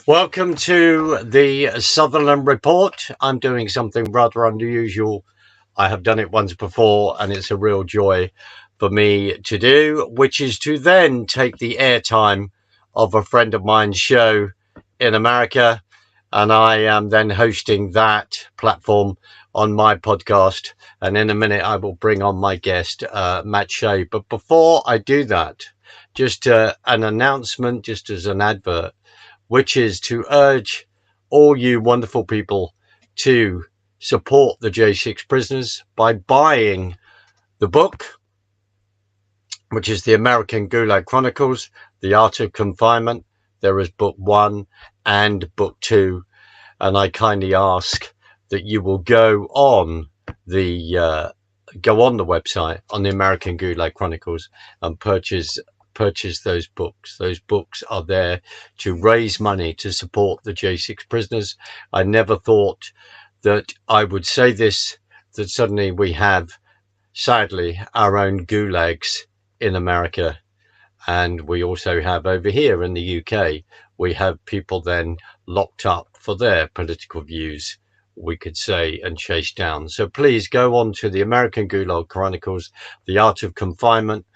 Welcome to the Sutherland Report. I'm doing something rather unusual. I have done it once before, and it's a real joy for me to do, which is to then take the airtime of a friend of mine's show in America, and I am then hosting that platform on my podcast. And in a minute, I will bring on my guest, Matt Shea. But before I do that, just an announcement, just as an advert, which is to urge all you wonderful people to support the J6 prisoners by buying the book, which is the American Gulag Chronicles, The Art of Confinement. There is book 1 and book 2. And I kindly ask that you will go on the website on the American Gulag Chronicles and purchase those books. Those books are there to raise money to support the J6 prisoners. I never thought that I would say this, that suddenly we have, sadly, our own gulags in America. And we also have over here in the UK, we have people then locked up for their political views, we could say, and chased down. So please go on to the American Gulag Chronicles, The Art of Confinement,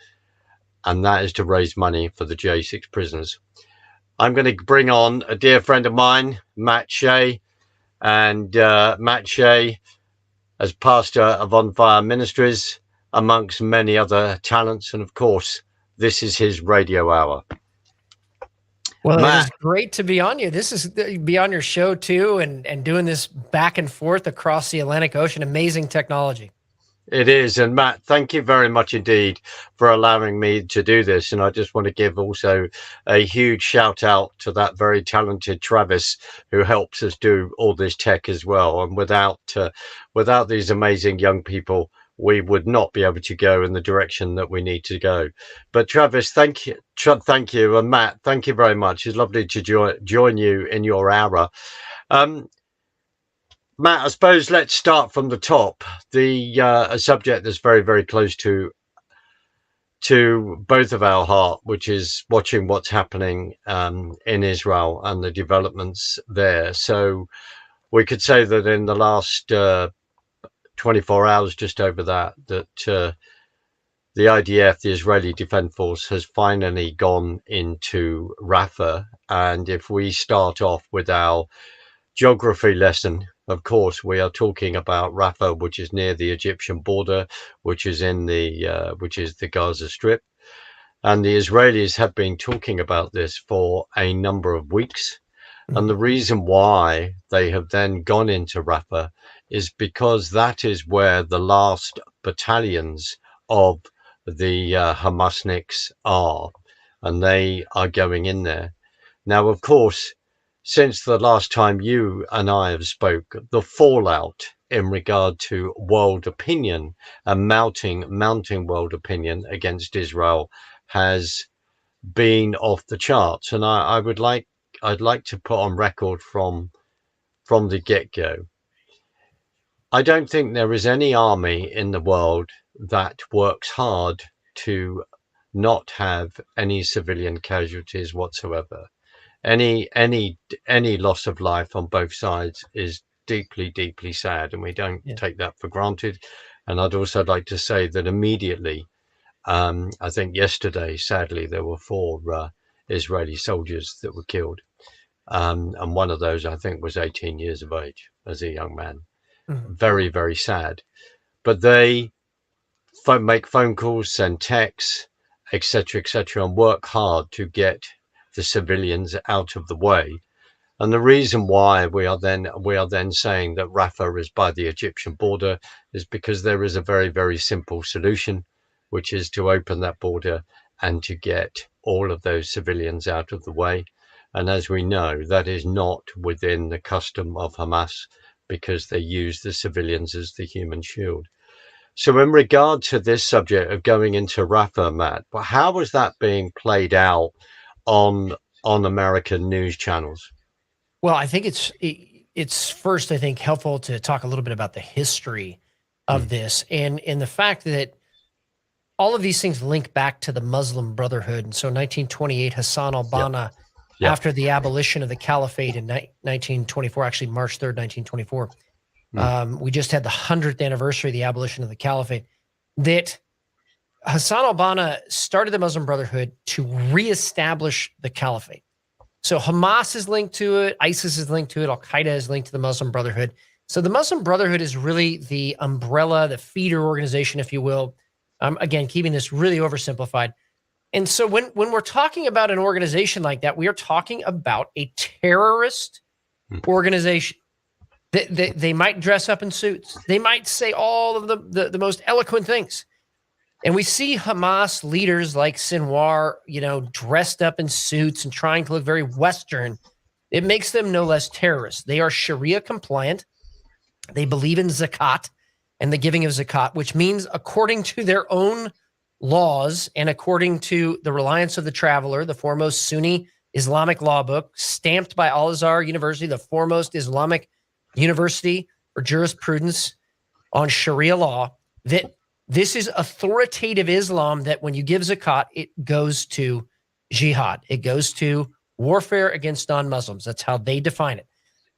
and that is to raise money for the J6 prisoners. I'm going to bring on a dear friend of mine, Matt Shea, and Matt Shea, as pastor of On Fire Ministries, amongst many other talents. And of course, this is his radio hour. Well, Matt, it is great to be on you. This is be on your show too, and doing this back and forth across the Atlantic Ocean. Amazing technology. It is. And Matt, thank you very much indeed for allowing me to do this. And I just want to give also a huge shout out to that very talented Travis, who helps us do all this tech as well. And without these amazing young people, we would not be able to go in the direction that we need to go. But Travis, thank you. And Matt, thank you very much. It's lovely to join you in your hour. Matt, I suppose let's start from the top. A subject that's very, very close to both of our heart, which is watching what's happening in Israel and the developments there. So we could say that in the last 24 hours, just over that the IDF, the Israeli Defense Force, has finally gone into Rafah. And if we start off with our geography lesson, of course, we are talking about Rafah, which is near the Egyptian border, which is the Gaza Strip. And the Israelis have been talking about this for a number of weeks. And the reason why they have then gone into Rafah is because that is where the last battalions of the Hamasniks are, and they are going in there. Now, of course, since the last time you and I have spoke, the fallout in regard to world opinion and mounting world opinion against Israel has been off the charts. And I'd like to put on record from the get-go, I don't think there is any army in the world that works hard to not have any civilian casualties whatsoever. Any loss of life on both sides is deeply, deeply sad, and we don't take that for granted. And I'd also like to say that immediately, I think yesterday, sadly, there were 4 Israeli soldiers that were killed. And one of those, I think, was 18 years of age as a young man. Very, very sad. But they make phone calls, send texts, etc., and work hard to get the civilians out of the way. And the reason why we are then saying that Rafah is by the Egyptian border is because there is a very, very simple solution, which is to open that border and to get all of those civilians out of the way. And as we know, that is not within the custom of Hamas, because they use the civilians as the human shield. So in regard to this subject of going into Rafah, Matt, how was that being played out on American news channels? Well, I think it's first, I think, helpful to talk a little bit about the history of this and the fact that all of these things link back to the Muslim Brotherhood. And so 1928, Hassan al-Banna after the abolition of the caliphate in 1924, actually March 3rd, 1924. We just had the 100th anniversary of the abolition of the caliphate, that Hassan al-Banna started the Muslim Brotherhood to reestablish the caliphate. So Hamas is linked to it, ISIS is linked to it, Al-Qaeda is linked to the Muslim Brotherhood. So the Muslim Brotherhood is really the umbrella, the feeder organization, if you will. Again, keeping this really oversimplified. And so when we're talking about an organization like that, we are talking about a terrorist organization. They might dress up in suits. They might say all of the most eloquent things. And we see Hamas leaders like Sinwar, dressed up in suits and trying to look very Western. It makes them no less terrorists. They are Sharia compliant. They believe in zakat and the giving of zakat, which means according to their own laws and according to the Reliance of the Traveler, the foremost Sunni Islamic law book, stamped by Al-Azhar University, the foremost Islamic university for jurisprudence on Sharia law, that this is authoritative Islam, that when you give zakat, it goes to jihad. It goes to warfare against non-Muslims. That's how they define it.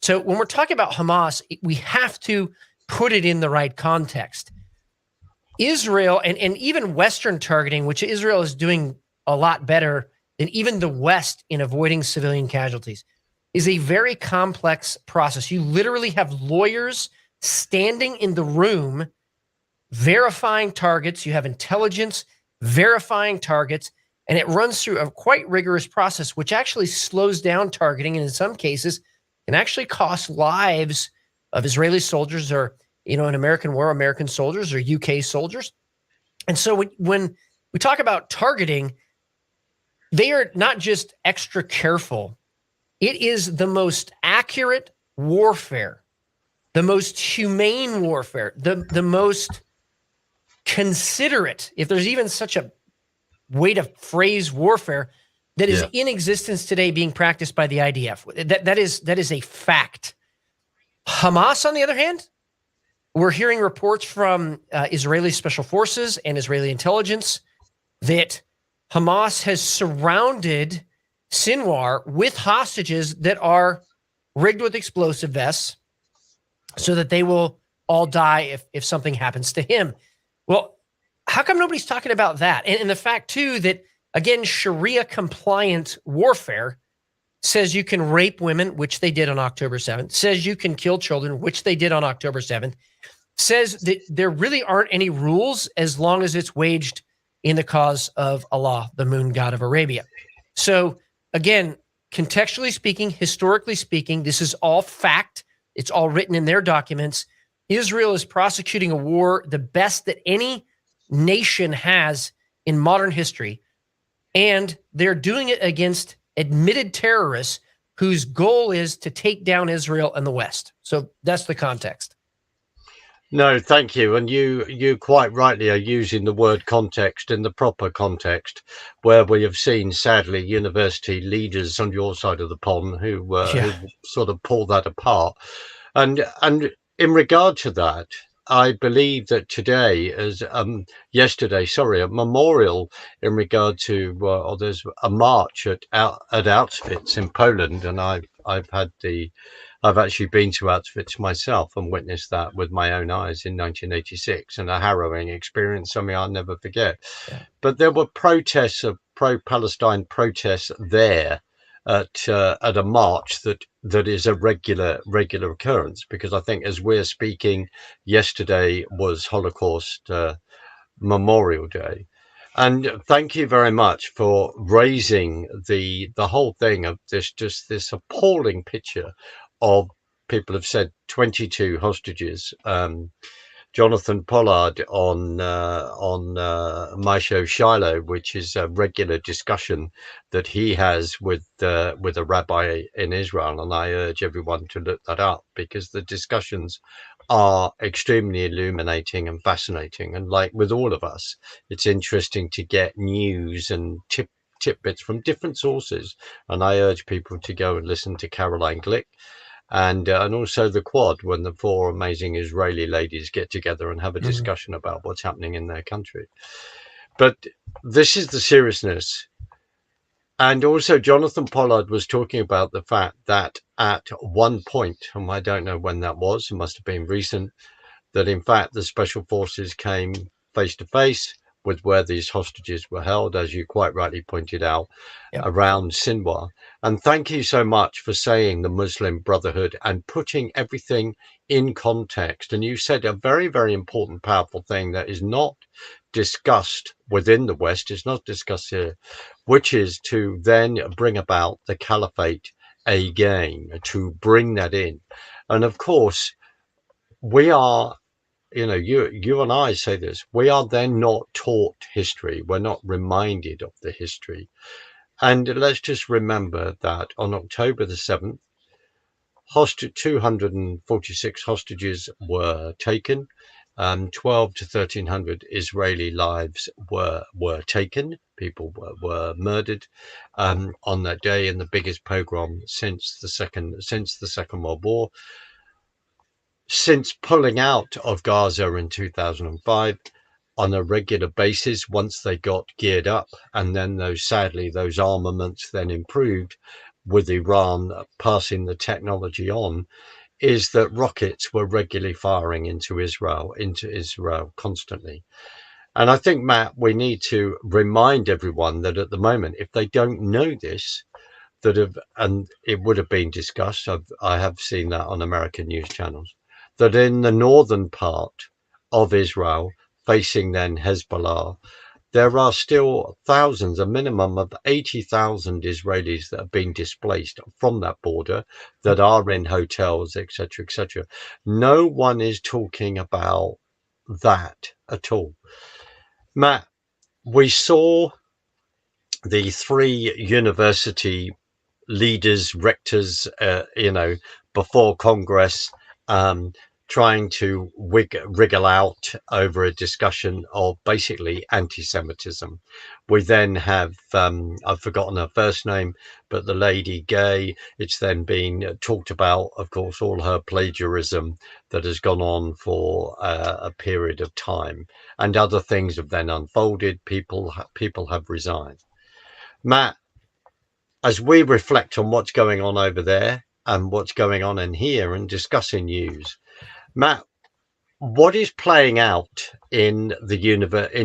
So when we're talking about Hamas, we have to put it in the right context. Israel and even Western targeting, which Israel is doing a lot better than even the West in avoiding civilian casualties, is a very complex process. You literally have lawyers standing in the room verifying targets. You have intelligence verifying targets, and it runs through a quite rigorous process, which actually slows down targeting, and in some cases can actually cost lives of Israeli soldiers, or in American war, American soldiers, or UK soldiers. And so when we talk about targeting, they are not just extra careful. It is the most accurate warfare, the most humane warfare, the most considerate, if there's even such a way to phrase warfare, that is in existence today being practiced by the IDF. That is a fact. Hamas, on the other hand, we're hearing reports from Israeli special forces and Israeli intelligence that Hamas has surrounded Sinwar with hostages that are rigged with explosive vests so that they will all die if something happens to him. Well, how come nobody's talking about that? And the fact, too, that, again, Sharia compliant warfare says you can rape women, which they did on October 7th, says you can kill children, which they did on October 7th, says that there really aren't any rules as long as it's waged in the cause of Allah, the moon god of Arabia. So, again, contextually speaking, historically speaking, this is all fact. It's all written in their documents. Israel is prosecuting a war, the best that any nation has in modern history, and they're doing it against admitted terrorists whose goal is to take down Israel and the West. So that's the context. No, thank you. And you quite rightly are using the word context in the proper context, where we have seen, sadly, university leaders on your side of the pond who sort of pull that apart. And in regard to that, I believe that today is yesterday, a memorial in regard to there's a march at Auschwitz in Poland, and I've actually been to Auschwitz myself and witnessed that with my own eyes in 1986, and a harrowing experience, something I'll never forget. Yeah. But there were protests of pro-Palestine protests there at a march that is a regular occurrence, because I think as we're speaking, yesterday was Holocaust Memorial Day. And thank you very much for raising the whole thing of this appalling picture of, people have said, 22 hostages. Jonathan Pollard on my show Shiloh, which is a regular discussion that he has with a rabbi in Israel, and I urge everyone to look that up, because the discussions are extremely illuminating and fascinating. And like with all of us, it's interesting to get news and tidbits from different sources. And I urge people to go and listen to Caroline Glick. And also the Quad, when the four amazing Israeli ladies get together and have a discussion about what's happening in their country. But this is the seriousness. And also, Jonathan Pollard was talking about the fact that at one point, and I don't know when that was, it must have been recent, that in fact the special forces came face to face with where these hostages were held, as you quite rightly pointed out, Yep. around Sinwar. And thank you so much for saying the Muslim Brotherhood and putting everything in context. And you said a very, very important, powerful thing that is not discussed within the West, is not discussed here, which is to then bring about the caliphate again, to bring that in. And of course, we are, you and I say this, we are then not taught history. We're not reminded of the history. And let's just remember that on October the 7th, 246 hostages were taken. 12 to 1300 Israeli lives were taken. People were murdered on that day in the biggest pogrom since the Second World War. Since pulling out of Gaza in 2005 on a regular basis, once they got geared up, and then those armaments then improved with Iran passing the technology on, is that rockets were regularly firing into Israel constantly. And I think, Matt, we need to remind everyone that at the moment, if they don't know this, and it would have been discussed, I have seen that on American news channels, that in the northern part of Israel, facing then Hezbollah, there are still thousands, a minimum of 80,000 Israelis that have been displaced from that border, that are in hotels, etc., etc. No one is talking about that at all. Matt, we saw the 3 university leaders, rectors, before Congress, trying to wriggle out over a discussion of basically anti-Semitism. We then have, I've forgotten her first name, but the lady Gay, it's then been talked about, of course, all her plagiarism that has gone on for a period of time, and other things have then unfolded. People have resigned. Matt, as we reflect on what's going on over there and what's going on in here and discussing news, Matt, what is playing out in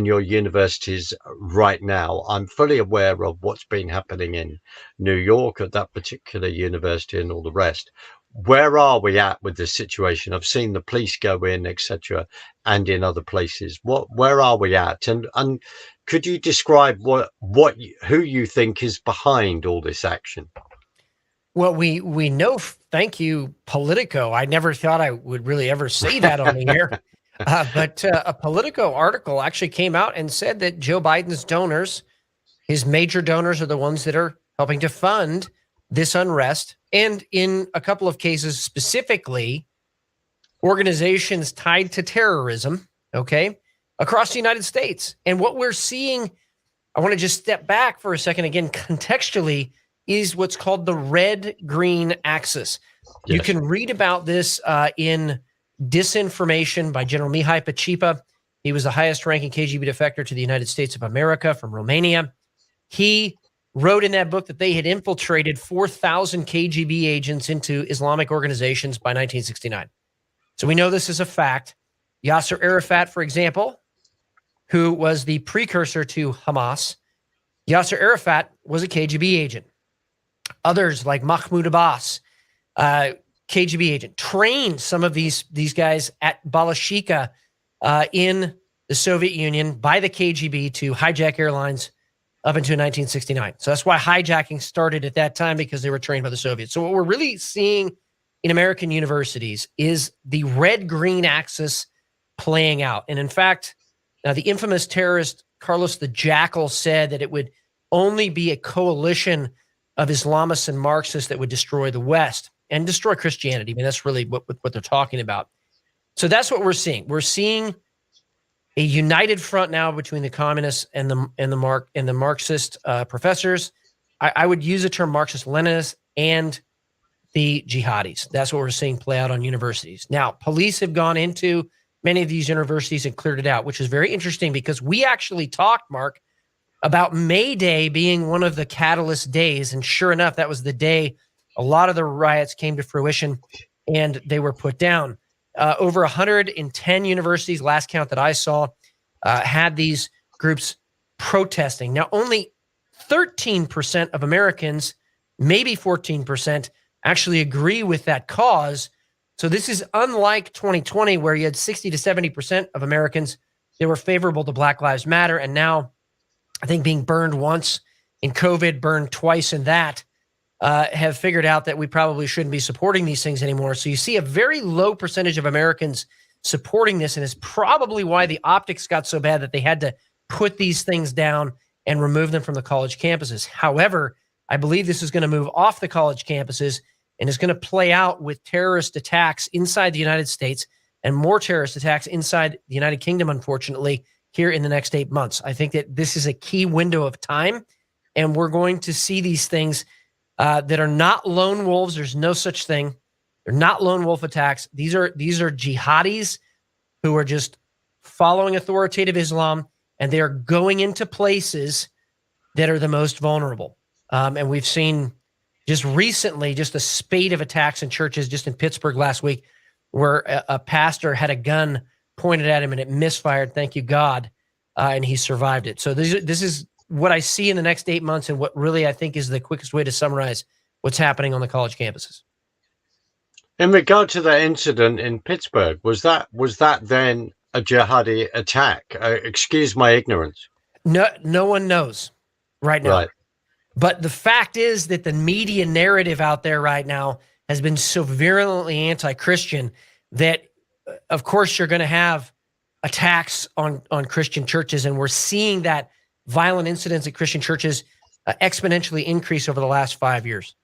your universities right now? I'm fully aware of what's been happening in New York at that particular university and all the rest. Where are we at with this situation? I've seen the police go in, etc., and in other places. Where are we at? And could you describe who you think is behind all this action? Well, we know, thank you, Politico. I never thought I would really ever say that on the air. But a Politico article actually came out and said that Joe Biden's donors, his major donors, are the ones that are helping to fund this unrest. And in a couple of cases, specifically, organizations tied to terrorism, okay, across the United States. And what we're seeing, I want to just step back for a second again, contextually, is what's called the red-green axis. Yes. You can read about this in Disinformation by General Mihai Pacipa. He was the highest-ranking KGB defector to the United States of America from Romania. He wrote in that book that they had infiltrated 4,000 KGB agents into Islamic organizations by 1969. So we know this is a fact. Yasser Arafat, for example, who was the precursor to Hamas, Yasser Arafat was a KGB agent. Others like Mahmoud Abbas, KGB agent, trained some of these guys at Balashika in the Soviet Union by the KGB to hijack airlines up until 1969. So that's why hijacking started at that time, because they were trained by the Soviets. So what we're really seeing in American universities is the red-green axis playing out. And in fact, the infamous terrorist Carlos the Jackal said that it would only be a coalition of Islamists and Marxists that would destroy the West and destroy Christianity. I mean, that's really what they're talking about. So that's what we're seeing. We're seeing a united front now between the communists and the Marxist professors. I would use the term Marxist-Leninists and the jihadis. That's what we're seeing play out on universities. Now, police have gone into many of these universities and cleared it out, which is very interesting because we actually talked, Mark, about May Day being one of the catalyst days. And sure enough, that was the day a lot of the riots came to fruition and they were put down. Over 110 universities, last count that I saw, had these groups protesting. Now, only 13% of Americans, maybe 14%, actually agree with that cause. So this is unlike 2020, where you had 60 to 70% of Americans that were favorable to Black Lives Matter. And now I think being burned once in COVID, burned twice in that, have figured out that we probably shouldn't be supporting these things anymore. So you see a very low percentage of Americans supporting this, and it's probably why the optics got so bad that they had to put these things down and remove them from the college campuses. However, I believe this is going to move off the college campuses and is going to play out with terrorist attacks inside the United States and more terrorist attacks inside the United Kingdom, unfortunately, here in the next 8 months. I think that this is a key window of time, and we're going to see these things that are not lone wolves. There's no such thing. They're not lone wolf attacks. These are jihadis who are just following authoritative Islam, and they are going into places that are the most vulnerable. And we've seen just recently just a spate of attacks in churches, just in Pittsburgh last week, where a pastor had a gun pointed at him and it misfired. Thank you, God. And he survived it. So this is what I see in the next 8 months, and what really I think is the quickest way to summarize what's happening on the college campuses. In regard to that incident in Pittsburgh, was that then a jihadi attack? Excuse my ignorance. No one knows right now. Right. But the fact is that the media narrative out there right now has been so virulently anti-Christian that, of course, you're going to have attacks on Christian churches, and we're seeing that violent incidents at Christian churches exponentially increase over the last 5 years.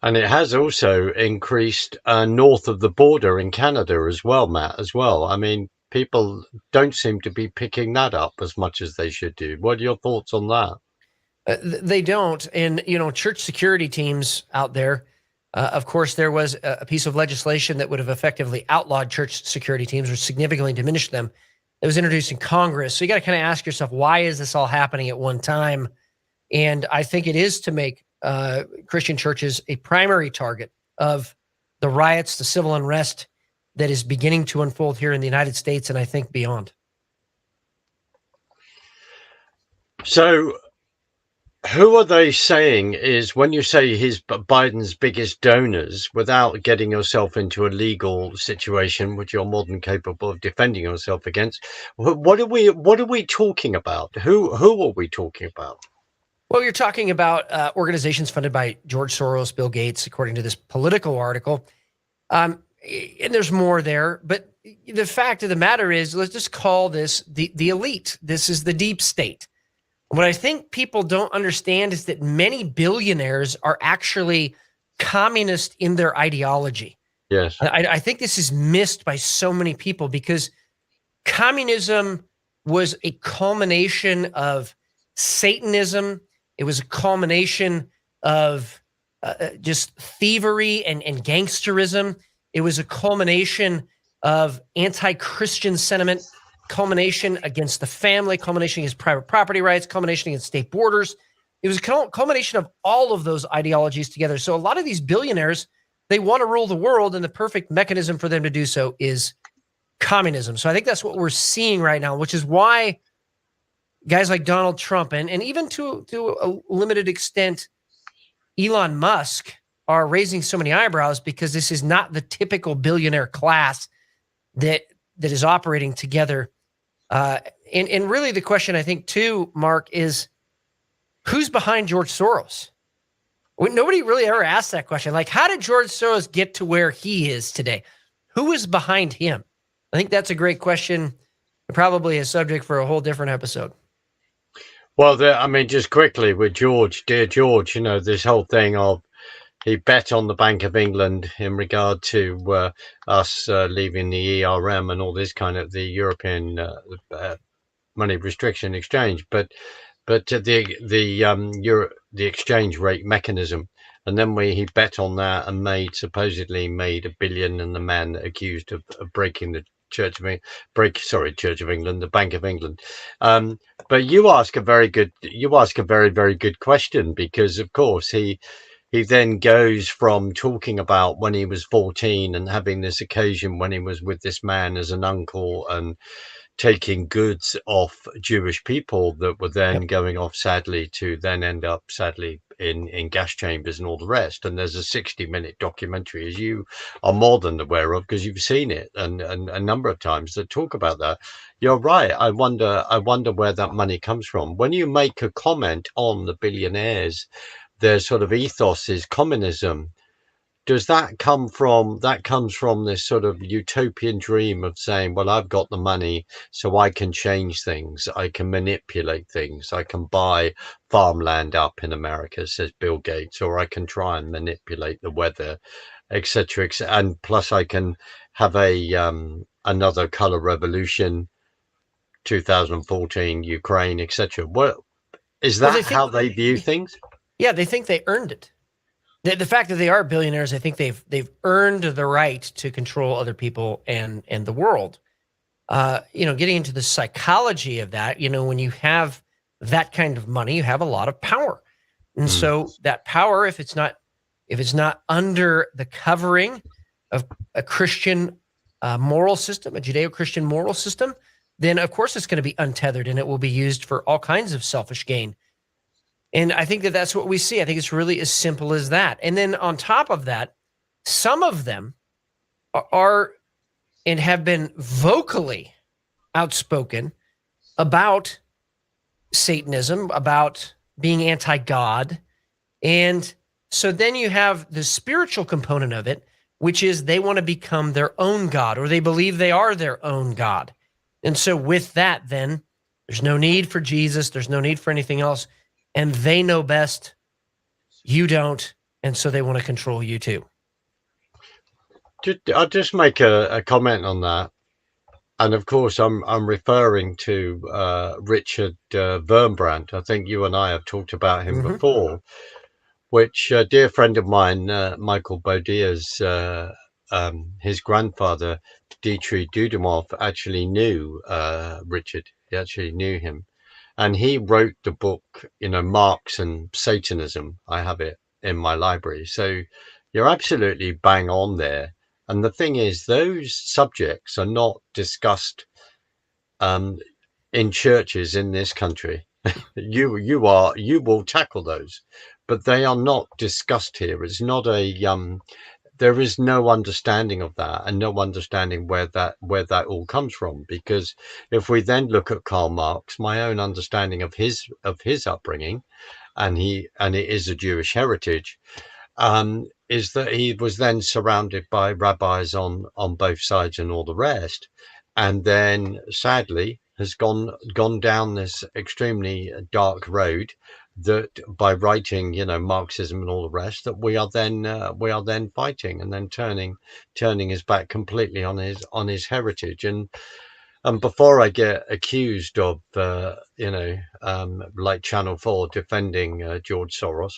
And it has also increased north of the border in Canada as well, Matt, as well. I mean, people don't seem to be picking that up as much as they should do. What are your thoughts on that? They don't. And, church security teams out there, of course, there was a piece of legislation that would have effectively outlawed church security teams or significantly diminished them. It was introduced in Congress. So you got to kind of ask yourself, why is this all happening at one time? And I think it is to make Christian churches a primary target of the riots, the civil unrest that is beginning to unfold here in the United States, and I think beyond. So who are they saying is, when you say he's Biden's biggest donors, without getting yourself into a legal situation which you're more than capable of defending yourself against, what are we talking about? Who are we talking about? Well, you're talking about organizations funded by George Soros, Bill Gates, according to this Politico article. And there's more there. But the fact of the matter is, let's just call this the elite. This is the deep state. What I think people don't understand is that many billionaires are actually communist in their ideology. Yes. I think this is missed by so many people, because communism was a culmination of Satanism. It was a culmination of just thievery and gangsterism. It was a culmination of anti-Christian sentiment, culmination against the family, culmination against private property rights, culmination against state borders. It was a culmination of all of those ideologies together. So a lot of these billionaires, they want to rule the world, and the perfect mechanism for them to do so is communism. So I think that's what we're seeing right now, which is why guys like Donald Trump and even to a limited extent, Elon Musk are raising so many eyebrows, because this is not the typical billionaire class that is operating together. And really the question, I think, too, Mark, is who's behind George Soros? Nobody really ever asked that question. Like, how did George Soros get to where he is today? Who is behind him? I think that's a great question, probably a subject for a whole different episode. Well, I mean, just quickly with George, dear George, this whole thing of he bet on the Bank of England in regard to us leaving the ERM and all this kind of the European money restriction exchange, but the exchange rate mechanism, and then he bet on that and supposedly made $1 billion, and the man accused of breaking Church of Church of England, the Bank of England. Um, but you ask a very, very good question, because of course he then goes from talking about when he was 14 and having this occasion when he was with this man as an uncle and taking goods off Jewish people that were then Yep. going off, sadly, to then end up, sadly, in gas chambers and all the rest. And there's a 60-minute documentary, as you are more than aware of, because you've seen it and a number of times, that talk about that. You're right. I wonder where that money comes from. When you make a comment on the billionaires, their sort of ethos is communism. Does that comes from this sort of utopian dream of saying, well, I've got the money, so I can change things, I can manipulate things, I can buy farmland up in America, says Bill Gates, or I can try and manipulate the weather, etc., and plus I can have a another color revolution, 2014 Ukraine, etc. What is Well, they that, think, how they view things? yeah, they think they earned it. The fact that they are billionaires, I think they've earned the right to control other people and the world. Getting into the psychology of that, when you have that kind of money, you have a lot of power. And Mm, so that power, if it's not under the covering of a Christian moral system, a Judeo-Christian moral system, then of course it's going to be untethered and it will be used for all kinds of selfish gain. And I think that that's what we see. I think it's really as simple as that. And then on top of that, some of them are and have been vocally outspoken about Satanism, about being anti God. And so then you have the spiritual component of it, which is they want to become their own God, or they believe they are their own God. And so with that, then there's no need for Jesus, there's no need for anything else. And they know best, you don't. And so they want to control you too. I'll just make a comment on that. And of course, I'm referring to Richard Wurmbrand. I think you and I have talked about him Mm-hmm. before, which a dear friend of mine, Michael Bodia's, his grandfather, Dmitry Dudimov, actually knew Richard. He actually knew him. And he wrote the book, Marx and Satanism. I have it in my library. So you're absolutely bang on there. And the thing is, those subjects are not discussed um, in churches in this country. You will tackle those, but they are not discussed here. It's not there is no understanding of that, and no understanding where that all comes from. Because if we then look at Karl Marx, my own understanding of his upbringing, and it is a Jewish heritage, is that he was then surrounded by rabbis on both sides and all the rest, and then sadly has gone down this extremely dark road, that by writing, Marxism and all the rest, that we are then fighting, and then turning his back completely on his heritage. And before I get accused of like Channel 4 defending George Soros,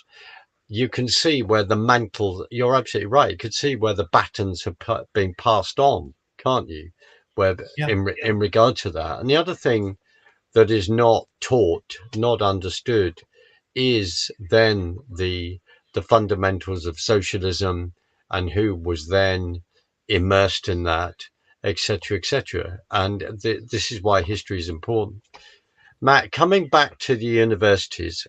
you can see where the mantle, you're absolutely right, you could see where the batons have been passed on, can't you, where Yeah. in regard to that. And the other thing that is not taught, not understood, is then the fundamentals of socialism, and who was then immersed in that, etc., etc. And this is why history is important. Matt, coming back to the universities,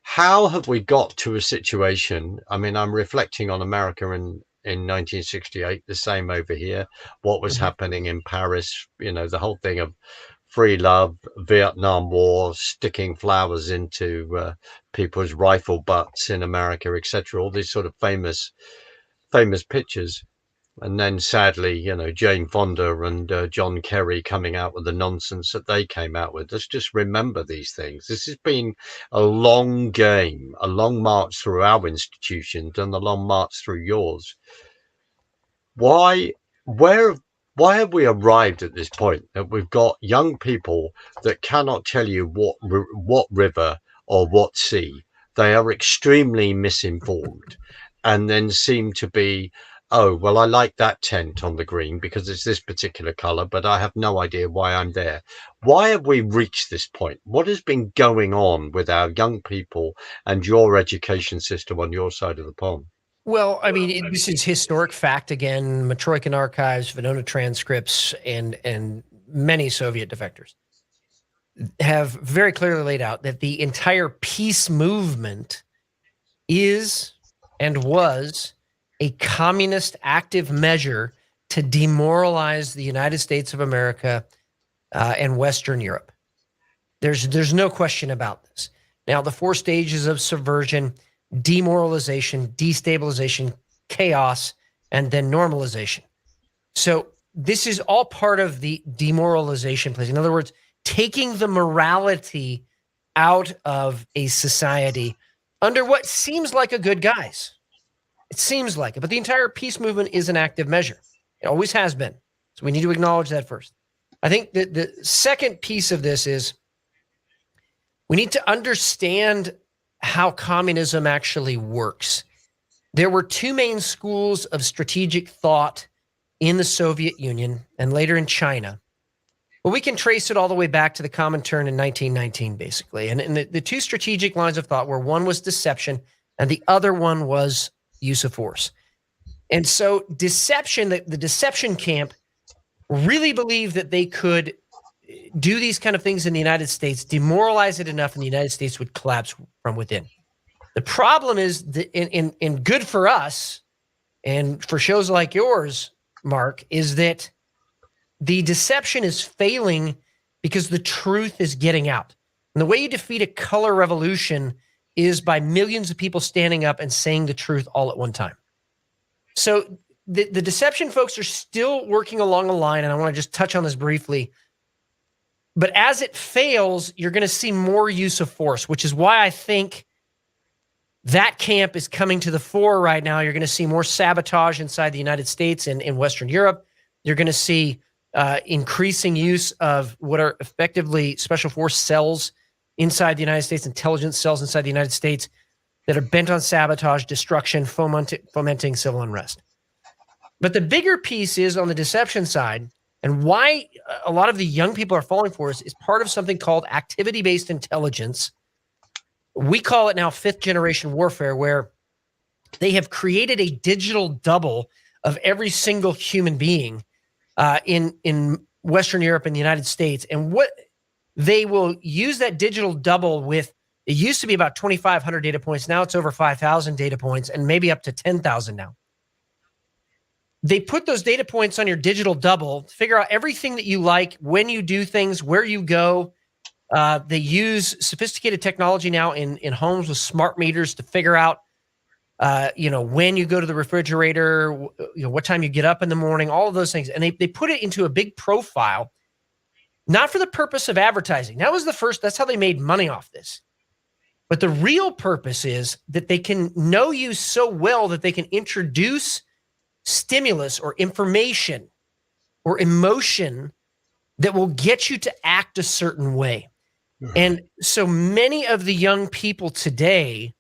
how have we got to a situation? I mean, I'm reflecting on America in 1968, the same over here, what was Mm-hmm. happening in Paris, the whole thing of free love, Vietnam War, sticking flowers into people's rifle butts in America, etc. All these sort of famous pictures. And then sadly, Jane Fonda and John Kerry coming out with the nonsense that they came out with. Let's just remember these things. This has been a long game, a long march through our institutions and a long march through yours. Why, where, why have we arrived at this point that we've got young people that cannot tell you what river or what sea? They are extremely misinformed, and then seem to be oh, well, I like that tent on the green because it's this particular color, but I have no idea why I'm there. Why have we reached this point? What has been going on with our young people and your education system on your side of the pond? Well, I mean, this is historic fact again. Matroikin archives, Venona transcripts, and many Soviet defectors have very clearly laid out that the entire peace movement is and was a communist active measure to demoralize the United States of America and Western Europe. There's no question about this. Now, the four stages of subversion: demoralization, destabilization, chaos, and then normalization. So this is all part of the demoralization place. In other words, taking the morality out of a society under what seems like a good guise. It seems like it, but the entire peace movement is an active measure. It always has been. So we need to acknowledge that first. I think that the second piece of this is we need to understand how communism actually works. There were two main schools of strategic thought in the Soviet Union and later in China. But we can trace it all the way back to the Comintern in 1919, basically. And the two strategic lines of thought were, one was deception and the other one was use of force. And so deception, the deception camp really believed that they could do these kind of things in the United States, demoralize it enough, and the United States would collapse from within. The problem is that in good for us and for shows like yours, Mark, is that the deception is failing because the truth is getting out. And the way you defeat a color revolution is by millions of people standing up and saying the truth all at one time. So the deception folks are still working along the line, and I want to just touch on this briefly. But as it fails, you're going to see more use of force, which is why I think that camp is coming to the fore right now. You're going to see more sabotage inside the United States and in Western Europe. You're going to see increasing use of what are effectively special force cells inside the United States, intelligence cells inside the United States that are bent on sabotage, destruction, fomenting civil unrest. But the bigger piece is on the deception side, and why a lot of the young people are falling for us is part of something called activity-based intelligence. We call it now fifth generation warfare, where they have created a digital double of every single human being in Western Europe and the United States. And what they will use that digital double with, it used to be about 2,500 data points. Now it's over 5,000 data points and maybe up to 10,000 now. They put those data points on your digital double, figure out everything that you like, when you do things, where you go. They use sophisticated technology now in homes with smart meters to figure out, when you go to the refrigerator, what time you get up in the morning, all of those things. And they put it into a big profile, not for the purpose of advertising. That's how they made money off this. But the real purpose is that they can know you so well that they can introduce stimulus or information or emotion that will get you to act a certain way. And so many of the young people today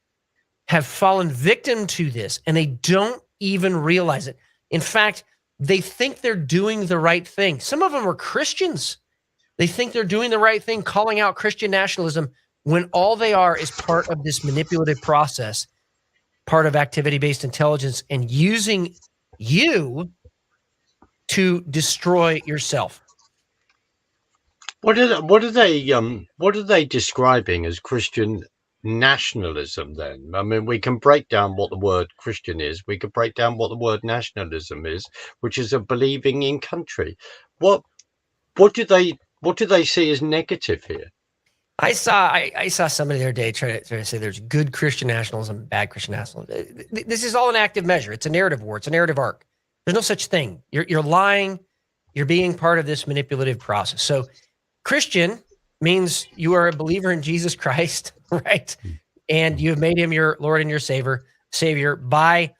have fallen victim to this, and they don't even realize it. In fact, they think they're doing the right thing. Some of them are Christians. They think they're doing the right thing, calling out Christian nationalism, when all they are is part of this manipulative process, part of activity-based intelligence, and using you to destroy yourself. What are they describing as Christian nationalism then? I mean, we can break down what the word Christian is. We could break down what the word nationalism is, which is a believing in country. What do they see as negative here? I saw somebody the other day try to say there's good Christian nationalism, bad Christian nationalism. This is all an active measure. It's a narrative war. It's a narrative arc. There's no such thing. You're lying. You're being part of this manipulative process. So Christian means you are a believer in Jesus Christ, right? And you have made him your Lord and your Savior by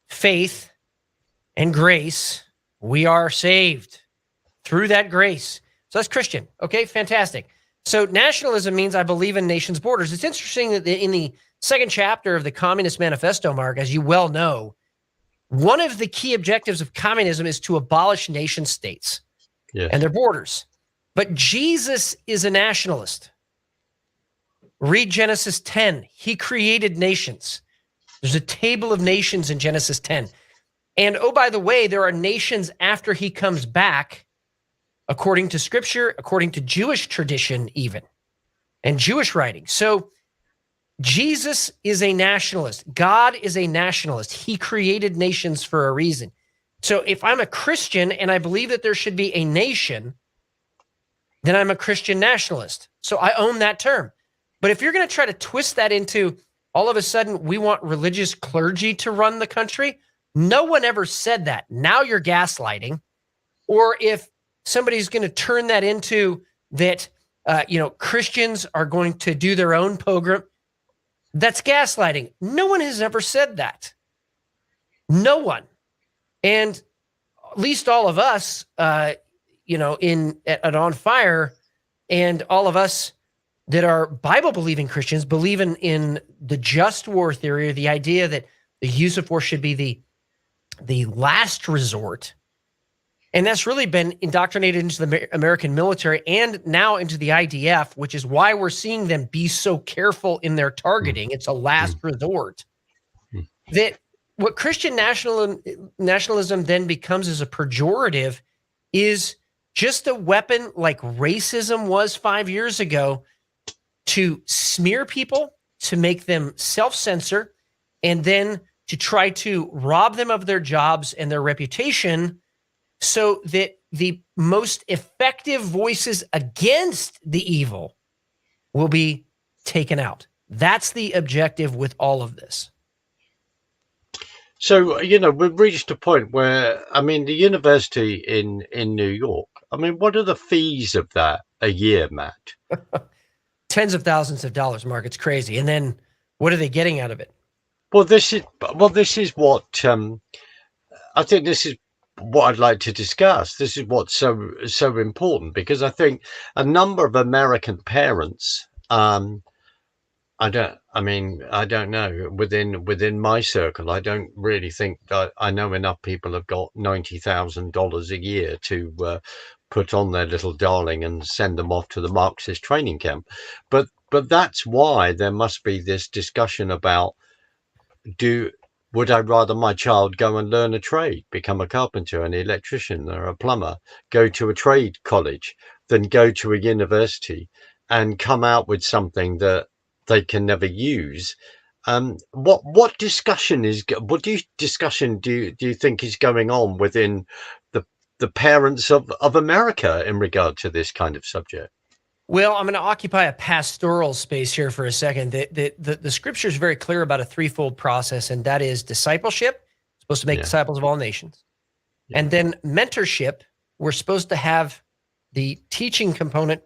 faith and grace. We are saved through that grace. So that's Christian. Okay, fantastic. So nationalism means I believe in nations' borders. It's interesting that in the second chapter of the Communist Manifesto, Mark, as you well know, One of the key objectives of communism is to abolish nation states and their borders. But Jesus is a nationalist. Read Genesis 10. He created nations. There's a table of nations in Genesis 10. And oh, by the way, there are nations after he comes back, according to scripture, according to Jewish tradition, even, and Jewish writing. So Jesus is a nationalist. God is a nationalist. He created nations for a reason. So if I'm a Christian and I believe that there should be a nation, then I'm a Christian nationalist. So I own that term. But if you're going to try to twist that into all of a sudden we want religious clergy to run the country, no one ever said that. Now you're gaslighting. Or if somebody's going to turn that into that, Christians are going to do their own pogrom, that's gaslighting. No one has ever said that. No one. And at least all of us, at On Fire, and all of us that are Bible-believing Christians believe in the just war theory, or the idea that the use of force should be the last resort. And that's really been indoctrinated into the American military and now into the IDF, which is why we're seeing them be so careful in their targeting. It's a last resort. That what Christian nationalism then becomes as a pejorative is just a weapon like racism was 5 years ago to smear people, to make them self-censor, and then to try to rob them of their jobs and their reputation so that the most effective voices against the evil will be taken out. That's the objective with all of this. So, we've reached a point where, the university in New York, what are the fees of that a year, Matt? Tens of thousands of dollars, Mark. It's crazy. And then what are they getting out of it? Well, this is what I think this is what I'd like to discuss. This is what's so important, because I think a number of American parents, I don't know, within my circle, I don't really think that I know enough people have got $90,000 a year to put on their little darling and send them off to the Marxist training camp. But that's why there must be this discussion about, would I rather my child go and learn a trade, become a carpenter, an electrician, or a plumber, go to a trade college, than go to a university and come out with something that they can never use? What discussion do you think is going on within the parents of America in regard to this kind of subject? Well, I'm going to occupy a pastoral space here for a second. The scripture is very clear about a threefold process, and that is discipleship, supposed to make disciples of all nations. Yeah. And then mentorship, we're supposed to have the teaching component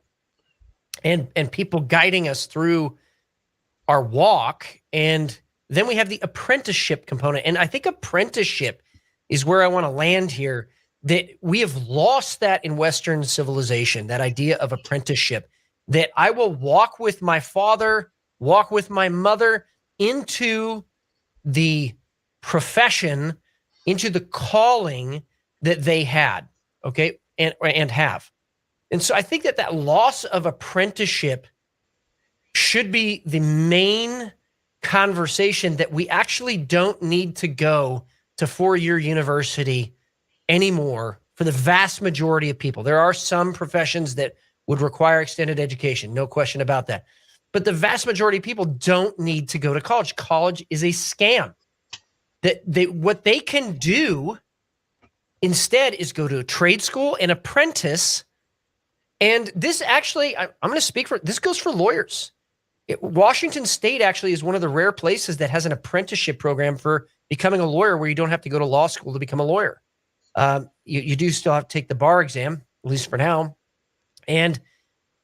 and people guiding us through our walk. And then we have the apprenticeship component. And I think apprenticeship is where I want to land here, that we have lost that in Western civilization, that idea of apprenticeship, that I will walk with my father, walk with my mother into the profession, into the calling that they had, okay, and have. And so I think that loss of apprenticeship should be the main conversation, that we actually don't need to go to four-year university anymore for the vast majority of people. There are some professions that would require extended education, no question about that. But the vast majority of people don't need to go to college. College is a scam. What they can do instead is go to a trade school and apprentice. And this actually, I'm going to speak for, this goes for lawyers. Washington State actually is one of the rare places that has an apprenticeship program for becoming a lawyer, where you don't have to go to law school to become a lawyer. You do still have to take the bar exam, at least for now. And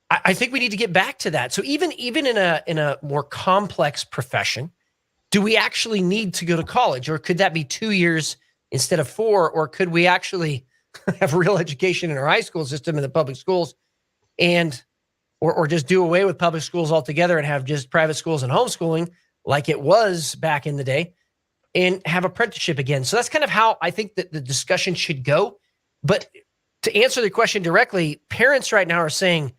I think we need to get back to that. So even in a more complex profession, do we actually need to go to college, or could that be 2 years instead of 4? Or could we actually have real education in our high school system, in the public schools, and or just do away with public schools altogether and have just private schools and homeschooling like it was back in the day? and have apprenticeship again. So that's kind of how I think that the discussion should go. But to answer the question directly, parents right now are saying,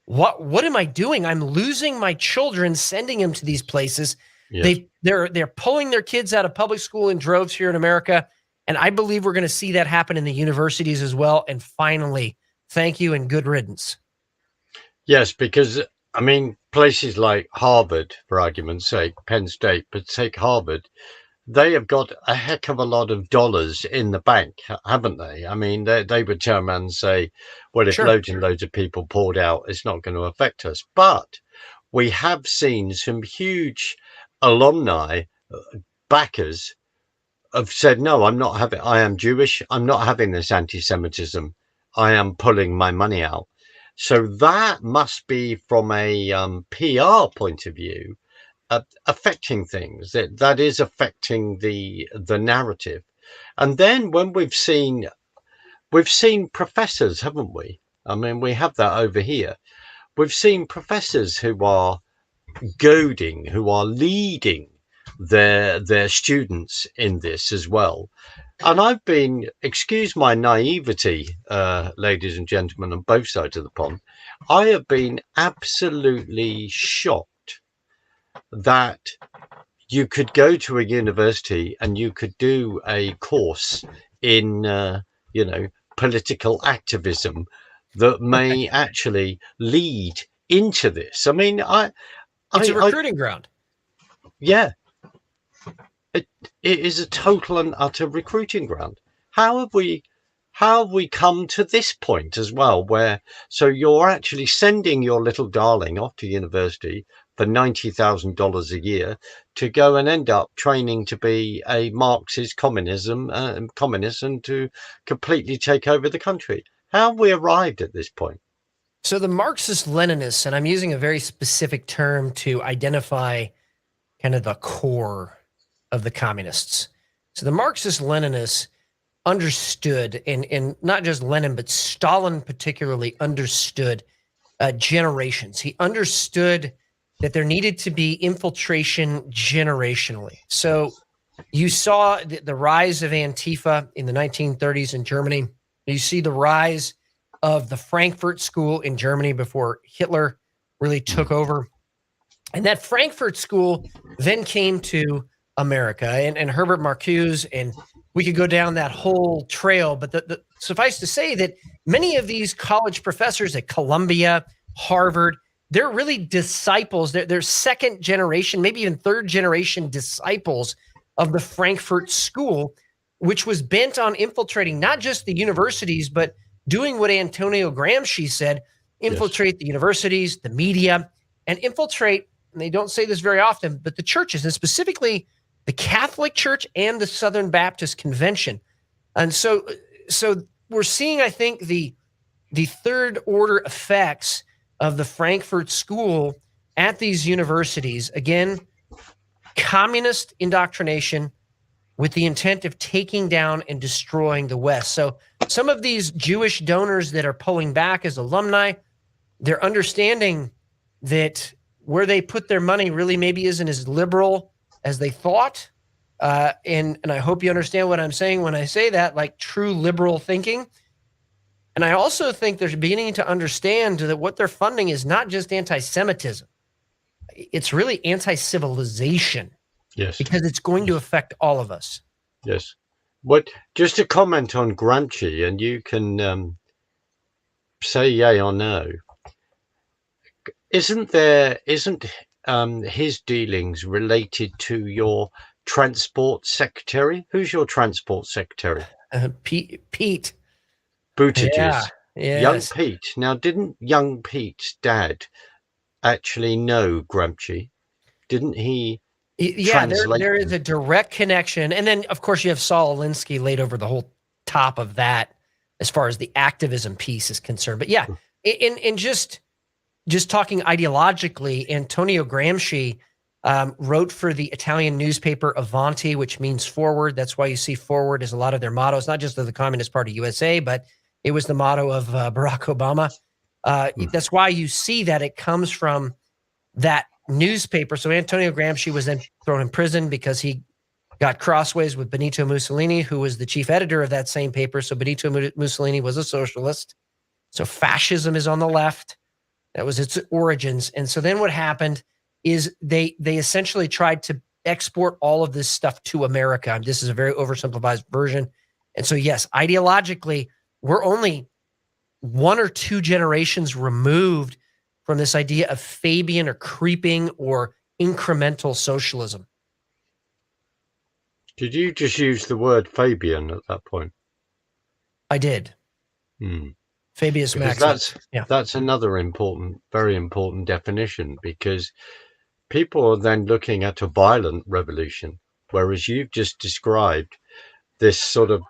what am I doing? I'm losing my children, sending them to these places. Yes. They're pulling their kids out of public school in droves here in America. And I believe we're going to see that happen in the universities as well. And finally, thank you and good riddance. Yes, because I mean, places like Harvard, for argument's sake, Penn State, but take Harvard, they have got a heck of a lot of dollars in the bank, haven't they? I mean, they would turn around and say, well, if Sure. loads and loads of people poured out, it's not going to affect us. But we have seen some huge alumni backers have said, no, I'm not having, I am Jewish. I'm not having this anti-Semitism. I am pulling my money out. So that must be from a PR point of view, affecting things. That is affecting the narrative. And then when we've seen professors, haven't we? I mean, we have that over here. We've seen professors who are goading, who are leading their students in this as well. And I've been, excuse my naivety, ladies and gentlemen, on both sides of the pond, I have been absolutely shocked that you could go to a university and you could do a course in, political activism that may actually lead into this. I mean, It's a recruiting ground. Yeah, it is a total and utter recruiting ground. How have we come to this point as well, where so you're actually sending your little darling off to university for $90,000 a year to go and end up training to be a Marxist communist and to completely take over the country? How have we arrived at this point? So the Marxist-Leninists, and I'm using a very specific term to identify kind of the core of the communists. So the Marxist-Leninists understood, and not just Lenin, but Stalin particularly understood generations. He understood that there needed to be infiltration generationally. So you saw the rise of Antifa in the 1930s in Germany. You see the rise of the Frankfurt School in Germany before Hitler really took over. And that Frankfurt School then came to America and Herbert Marcuse, and we could go down that whole trail. But the suffice to say that many of these college professors at Columbia, Harvard, they're really disciples. They're second generation, maybe even third generation disciples of the Frankfurt School, which was bent on infiltrating not just the universities, but doing what Antonio Gramsci said, infiltrate the universities, the media, and infiltrate, and they don't say this very often, but the churches, and specifically the Catholic Church and the Southern Baptist Convention. And so we're seeing, I think, the third order effects of the Frankfurt School at these universities. Again, communist indoctrination with the intent of taking down and destroying the West. So some of these Jewish donors that are pulling back as alumni, they're understanding that where they put their money really maybe isn't as liberal as they thought. And I hope you understand what I'm saying when I say that, like true liberal thinking. And I also think they're beginning to understand that what they're funding is not just anti-Semitism. It's really anti-civilization. Yes. Because it's going to affect all of us. Yes. What? Just to comment on Gramsci, and you can say yay or no. Isn't his dealings related to your transport secretary? Who's your transport secretary? Pete. Buttigieg. Yeah, yes. Young Pete. Now, didn't young Pete's dad actually know Gramsci? Didn't he? Yeah, there is a direct connection. And then, of course, you have Saul Alinsky laid over the whole top of that as far as the activism piece is concerned. But yeah, in just talking ideologically, Antonio Gramsci wrote for the Italian newspaper Avanti, which means forward. That's why you see forward as a lot of their mottos, not just of the Communist Party USA, but it was the motto of Barack Obama. That's why you see that it comes from that newspaper. So Antonio Gramsci was then thrown in prison because he got crossways with Benito Mussolini, who was the chief editor of that same paper. So Benito Mussolini was a socialist. So fascism is on the left. That was its origins. And so then what happened is they essentially tried to export all of this stuff to America. This is a very oversimplified version. And so, yes, ideologically, we're only 1 or 2 generations removed from this idea of Fabian or creeping or incremental socialism. Did you just use the word Fabian at that point? I did. Fabius Because Maximus. that's another important, very important definition, because people are then looking at a violent revolution, whereas you've just described this sort of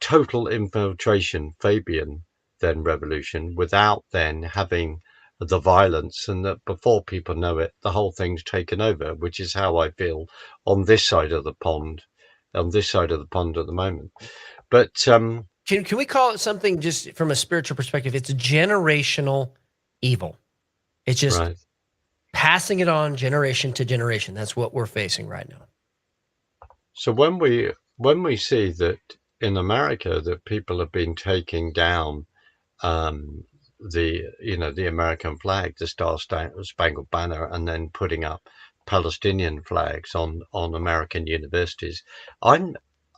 total infiltration, Fabian then revolution, without then having the violence, and that before people know it, the whole thing's taken over, which is how I feel on this side of the pond, at the moment. But can we call it something just from a spiritual perspective? It's generational evil. It's just right. Passing it on generation to generation. That's what we're facing right now. So when we see that in America that people have been taking down the American flag, the Star Spangled Banner, and then putting up Palestinian flags on American universities, I'm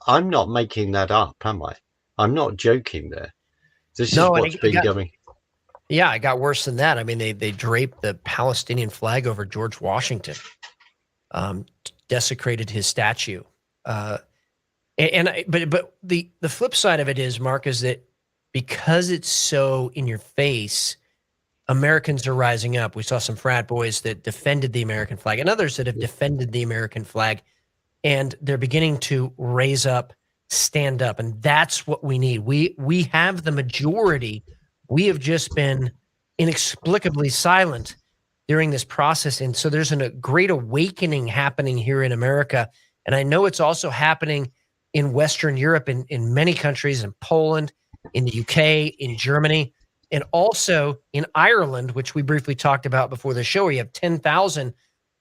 not making that up, am I? I'm not joking there. This is what's been going. Yeah, it got worse than that. I mean, they draped the Palestinian flag over George Washington, desecrated his statue. But the flip side of it is, Mark, is that because it's so in your face, Americans are rising up. We saw some frat boys that defended the American flag and others that have defended the American flag, and they're beginning to raise up, stand up, and that's what we need. We have the majority. We have just been inexplicably silent during this process, and so there's a great awakening happening here in America, and I know it's also happening in Western Europe, in many countries, in Poland, in the UK, in Germany, and also in Ireland, which we briefly talked about before the show, where you have 10,000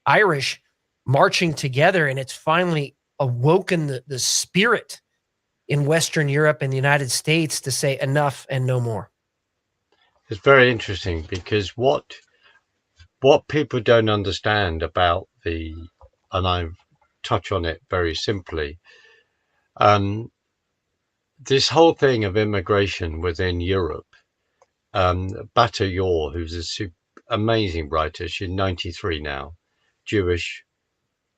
Irish marching together, and it's finally awoken the spirit in Western Europe and the United States to say enough and no more. It's very interesting, because what people don't understand about and I touch on it very simply, this whole thing of immigration within Europe, Bata Yor, who's a amazing writer, she's 93 now, Jewish,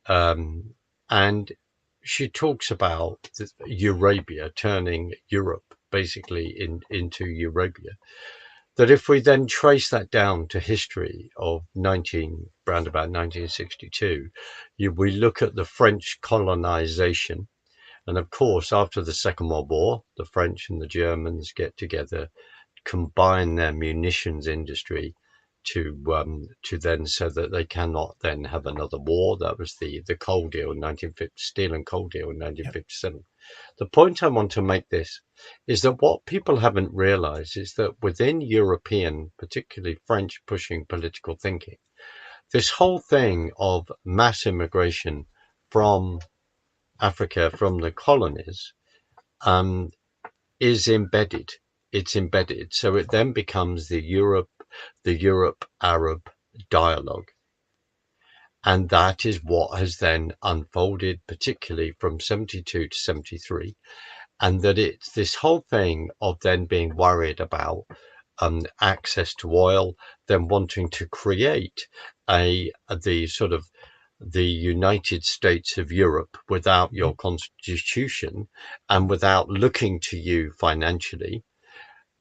and she talks about Eurabia, turning Europe basically into Eurabia. That if we then trace that down to history of around about 1962, we look at the French colonization. And of course, after the Second World War, the French and the Germans get together, combine their munitions industry to then, so that they cannot then have another war. That was the coal deal in 1950, steel and coal deal in 1957. Yep. The point I want to make is that what people haven't realized is that within European, particularly French pushing political thinking, this whole thing of mass immigration from Africa, from the colonies, is embedded. It's embedded. So it then becomes the Europe-Arab dialogue. And that is what has then unfolded, particularly from 72 to 73. And that it's this whole thing of then being worried about access to oil, then wanting to create the United States of Europe without your constitution and without looking to you financially.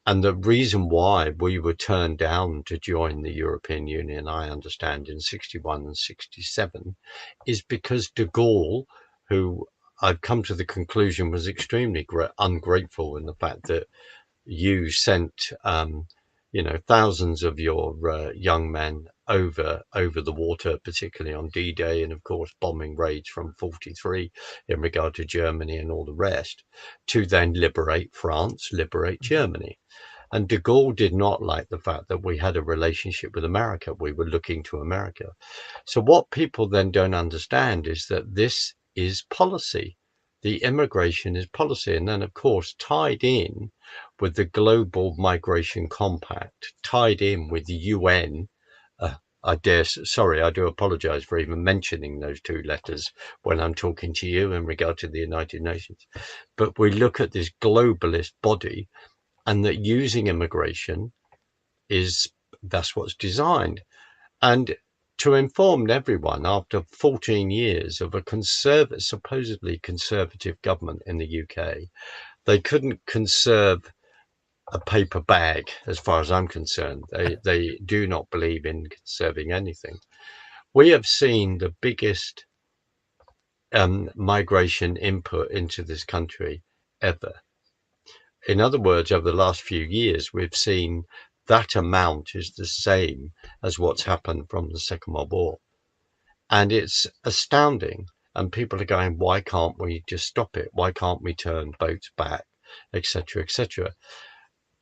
And the reason why we were turned down to join the European Union, I understand, in 61 and 67, is because de Gaulle, who I've come to the conclusion was extremely ungrateful in the fact that you sent, thousands of your young men over the water, particularly on D-Day, and of course bombing raids from 43 in regard to Germany and all the rest, to then liberate France, liberate Germany. And de Gaulle did not like the fact that we had a relationship with America. We were looking to America. So what people then don't understand is that this is policy. The immigration is policy. And then, of course, tied in with the Global Migration Compact, tied in with the UN. I do apologize for even mentioning those two letters when I'm talking to you in regard to the United Nations. But we look at this globalist body, and that using immigration that's what's designed. And to inform everyone, after 14 years of a supposedly conservative government in the UK, they couldn't conserve a paper bag, as far as I'm concerned. They do not believe in conserving anything. We have seen the biggest migration input into this country ever. In other words, over the last few years, we've seen that amount is the same as what's happened from the Second World War. And it's astounding. And people are going, why can't we just stop it? Why can't we turn boats back, etc., etc.?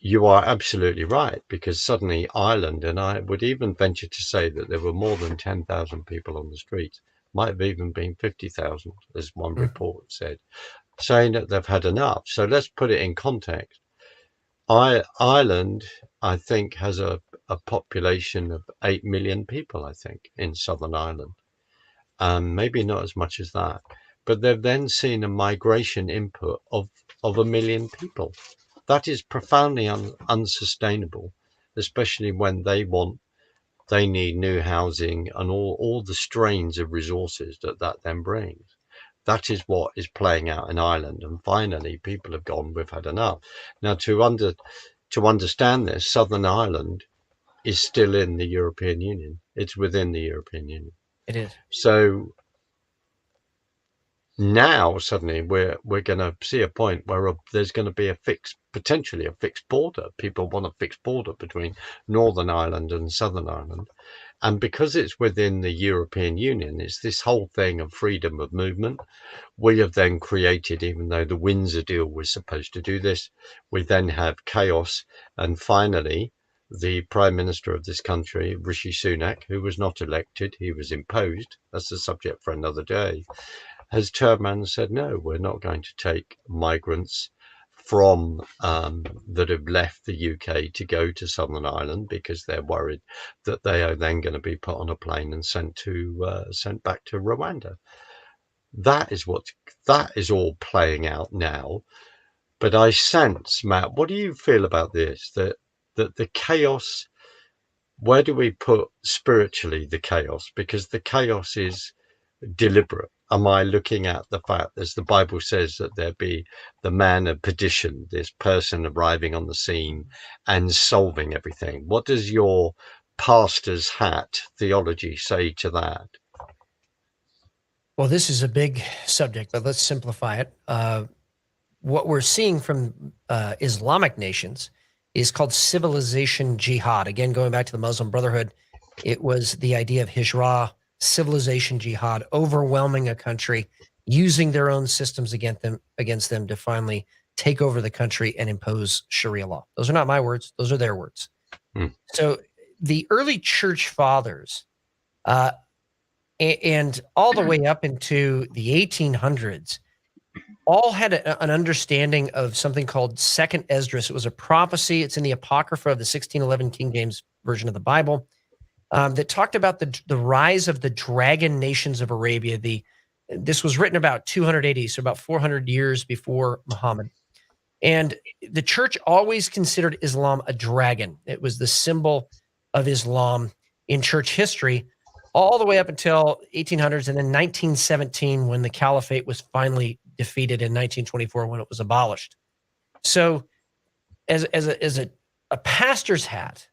You are absolutely right, because suddenly Ireland, and I would even venture to say that there were more than 10,000 people on the streets, might have even been 50,000, as one report said, saying that they've had enough. So let's put it in context. Ireland, I think, has a population of 8 million people, I think, in Southern Ireland. Maybe not as much as that. But they've then seen a migration input of 1 million people. That is profoundly unsustainable, especially when they need new housing and all the strains of resources that then brings. That is what is playing out in Ireland. And finally, people have gone, we've had enough. Now, to understand this, Southern Ireland is still in the European Union. It's within the European Union. It is. So now suddenly we're going to see a point where there's going to be potentially a fixed border. People want a fixed border between Northern Ireland and Southern Ireland. And because it's within the European Union, it's this whole thing of freedom of movement. We have then created, even though the Windsor deal was supposed to do this, we then have chaos. And finally, the Prime Minister of this country, Rishi Sunak, who was not elected, he was imposed, that's a subject for another day, has turned around and said, no, we're not going to take migrants from that have left the UK to go to Southern Ireland, because they're worried that they are then going to be put on a plane and sent back to Rwanda. That is all playing out now. But I sense, Matt, what do you feel about this? That the chaos, where do we put spiritually the chaos? Because the chaos is deliberate. Am I looking at the fact, as the Bible says, that there be the man of perdition, this person arriving on the scene and solving everything? What does your pastor's hat theology say to that? Well, this is a big subject, but let's simplify it. What we're seeing from Islamic nations is called civilization jihad. Again, going back to the Muslim Brotherhood, it was the idea of hijra, civilization jihad, overwhelming a country, using their own systems against them to finally take over the country and impose Sharia law. Those are not my words; those are their words. So the early church fathers, and all the way up into the 1800s, all had an understanding of something called Second Esdras. It was a prophecy. It's in the Apocrypha of the 1611 King James Version of the Bible. That talked about the rise of the dragon nations of Arabia. This was written about 200 AD, so about 400 years before Muhammad. And the church always considered Islam a dragon. It was the symbol of Islam in church history, all the way up until 1800s, and then 1917, when the caliphate was finally defeated, in 1924, when it was abolished. So as a pastor's hat,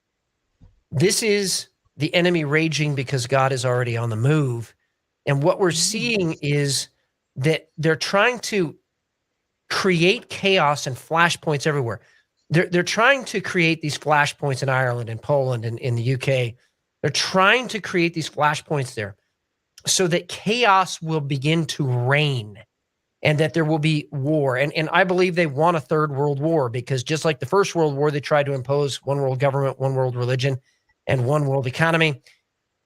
this is the enemy raging because God is already on the move. And what we're seeing is that they're trying to create chaos and flashpoints everywhere. They're trying to create these flashpoints in Ireland and Poland and in the UK. They're trying to create these flashpoints there so that chaos will begin to reign and that there will be war. And I believe they want a third world war, because just like the First World War, they tried to impose one world government, one world religion, and one world economy.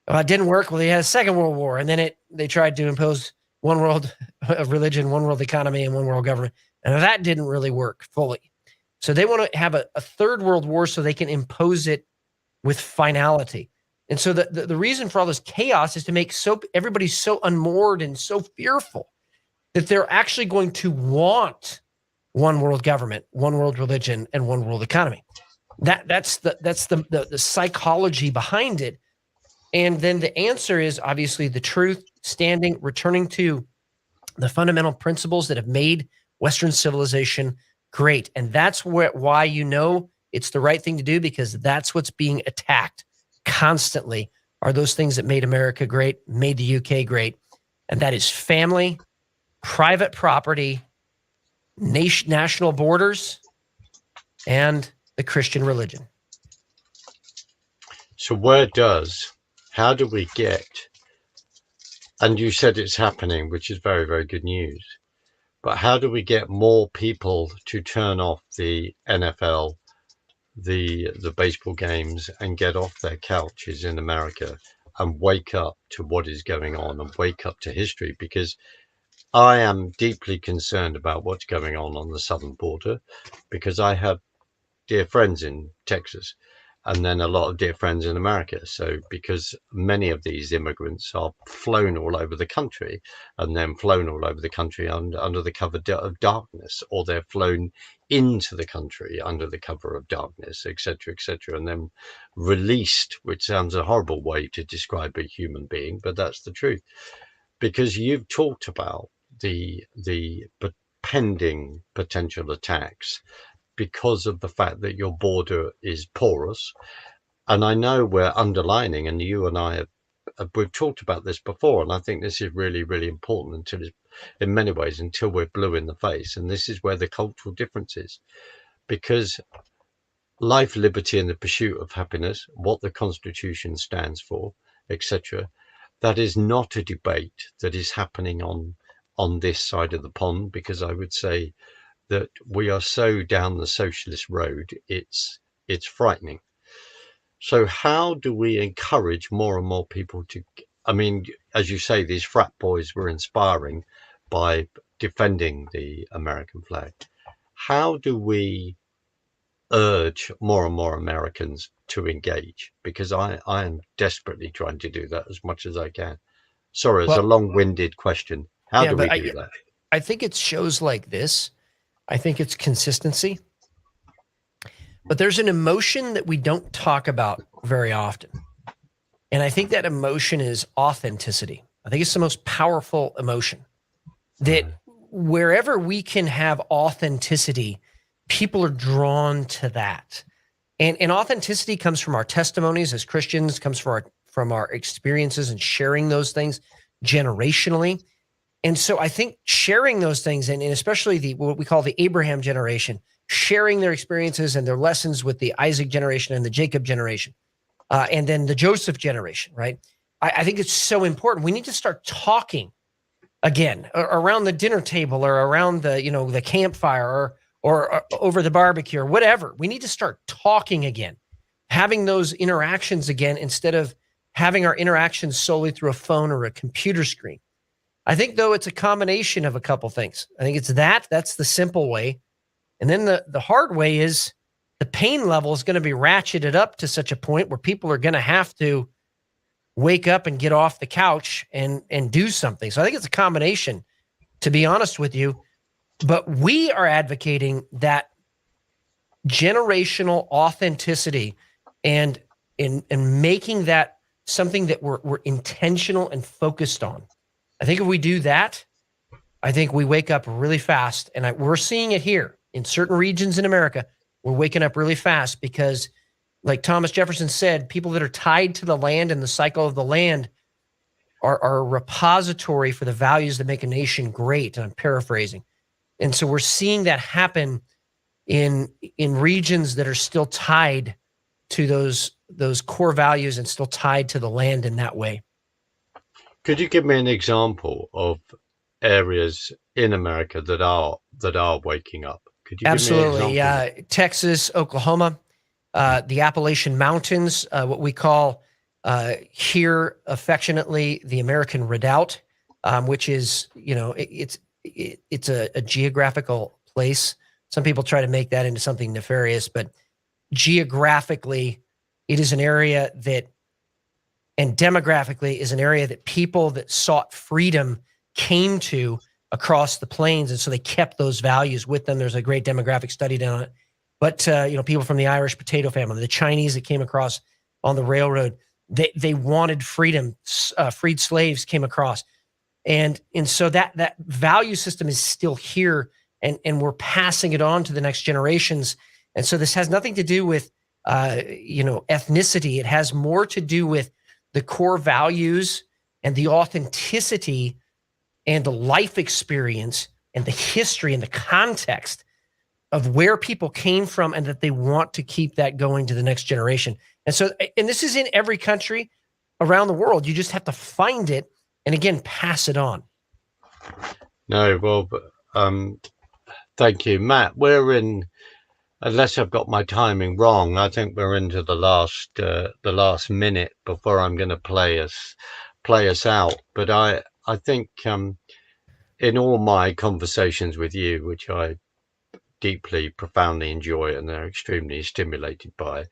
It didn't work. Well, they had a Second World War, and then they tried to impose one world religion, one world economy, and one world government. And that didn't really work fully. So they want to have a third world war so they can impose it with finality. And so the reason for all this chaos is to make everybody so unmoored and so fearful that they're actually going to want one world government, one world religion, and one world economy. That's the psychology behind it. And then the answer is obviously the truth, returning to the fundamental principles that have made Western civilization great. And that's why it's the right thing to do, because that's what's being attacked constantly, are those things that made America great, made the UK great. And that is family, private property, national borders, and the Christian religion. So how do we get, and you said it's happening, which is very, very good news, but how do we get more people to turn off the NFL, the baseball games, and get off their couches in America and wake up to what is going on and wake up to history? Because I am deeply concerned about what's going on the southern border, because I have dear friends in Texas and then a lot of dear friends in America. So because many of these immigrants are flown all over the country and then flown all over the country under the cover of darkness, or they're flown into the country under the cover of darkness, etc., and then released, which sounds a horrible way to describe a human being, but that's the truth. Because you've talked about the pending potential attacks because of the fact that your border is porous. And I know we're underlining, and you and I we've talked about this before, and I think this is really, really important in many ways, until we're blue in the face. And this is where the cultural difference is, because life, liberty, and the pursuit of happiness, what the Constitution stands for, etc., that is not a debate that is happening on this side of the pond, because I would say that we are so down the socialist road, it's frightening. So how do we encourage more and more people to, I mean, as you say, these frat boys were inspiring by defending the American flag. How do we urge more and more Americans to engage? Because I am desperately trying to do that as much as I can. Sorry, it's a long-winded question. How do we do that? I think it's shows like this. I think it's consistency. But there's an emotion that we don't talk about very often. And I think that emotion is authenticity. I think it's the most powerful emotion. That wherever we can have authenticity, people are drawn to that. And authenticity comes from our testimonies as Christians, comes from our experiences and sharing those things generationally. And so I think sharing those things, and especially what we call the Abraham generation, sharing their experiences and their lessons with the Isaac generation and the Jacob generation, and then the Joseph generation, right? I think it's so important. We need to start talking again around the dinner table, or around the campfire, or over the barbecue, or whatever. We need to start talking again, having those interactions again, instead of having our interactions solely through a phone or a computer screen. I think, though, it's a combination of a couple things. I think it's that's the simple way. And then the hard way is the pain level is going to be ratcheted up to such a point where people are going to have to wake up and get off the couch and do something. So I think it's a combination, to be honest with you. But we are advocating that generational authenticity and in making that something that we're intentional and focused on. I think if we do that, I think we wake up really fast. And we're seeing it here in certain regions in America. We're waking up really fast because, like Thomas Jefferson said, people that are tied to the land and the cycle of the land are a repository for the values that make a nation great. And I'm paraphrasing. And so we're seeing that happen in regions that are still tied to those core values and still tied to the land in that way. Could you give me an example of areas in America that are waking up? Could you Absolutely. give me an example? Texas, Oklahoma, the Appalachian Mountains, what we call here affectionately the American Redoubt, which is, it's a geographical place. Some people try to make that into something nefarious, but geographically, it is an area that, and demographically, is an area that people that sought freedom came to across the plains, and so they kept those values with them. There's a great demographic study done on it. But people from the Irish potato family, the Chinese that came across on the railroad, they wanted freedom. Freed slaves came across, and so that value system is still here, and we're passing it on to the next generations. And so this has nothing to do with ethnicity. It has more to do with the core values and the authenticity and the life experience and the history and the context of where people came from, and that they want to keep that going to the next generation. And so, and this is in every country around the world. You just have to find it and, again, pass it on. No, well, thank you, Matt. We're in, unless I've got my timing wrong, I think we're into the last minute before I'm going to play us out. But I think in all my conversations with you, which I deeply, profoundly enjoy and are extremely stimulated by,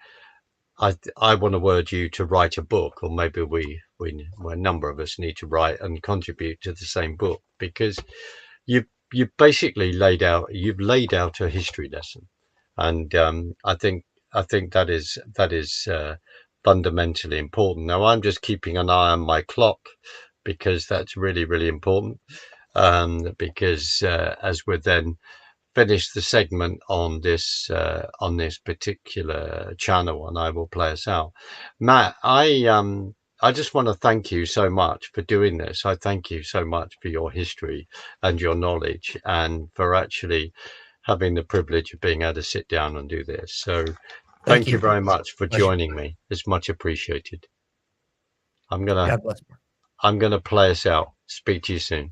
I want to urge you to write a book, or maybe a number of us need to write and contribute to the same book, because you've basically laid out a history lesson, and I think that is fundamentally important. Now, I'm just keeping an eye on my clock, because that's really, really important, because as we're then finish the segment on this particular channel, and I will play us out. Matt, I just want to thank you so much for doing this. I thank you so much for your history and your knowledge, and for actually having the privilege of being able to sit down and do this. So thank you very much for joining me. It's much appreciated. I'm gonna play us out. Speak to you soon.